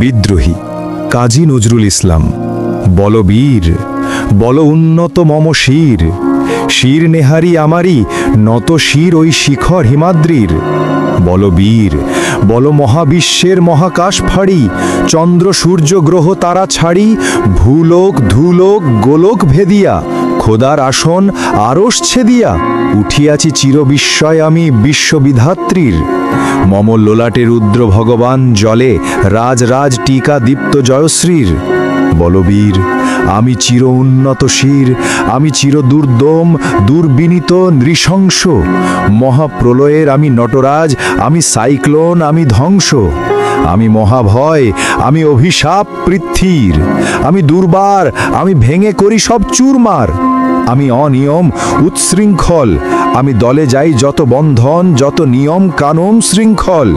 বিদ্রোহী কাজী নজরুল ইসলাম। বলবীর বল উন্নত মম শির, শির নেহারি আমারি নত শির ওই শিখর হিমাদ্রির। বলবীর বল মহাবিশ্বের মহাকাশ ফাড়ি, চন্দ্র সূর্য গ্রহ তারা ছাড়ি, ভূলোক ধূলোক গোলোক ভেদিয়া, খোদার আসন আরশ ছেদিয়া, উঠিয়াছি চিরবিস্ময় আমি বিশ্ববিধাত্রীর। মম লোলাটে রুদ্র ভগবান জলে, রাজ রাজ টিকা দীপ্ত জয়শ্রীর। বলবীর আমি চির উন্নত শির, আমি চির দুর্দম দুর্বিনীত নৃশংস, মহাপ্রলয়ের আমি নটরাজ, আমি সাইক্লোন, আমি ধ্বংস। আমি মহাভয়, আমি অভিশাপ পৃথ্বীর, আমি দুর্বার, আমি ভেঙে করি সব চুরমার। আমি অনিয়ম উচ্ছৃঙ্খল, আমি দলে যাই যত বন্ধন, যত নিয়ম কানুন শৃঙ্খল।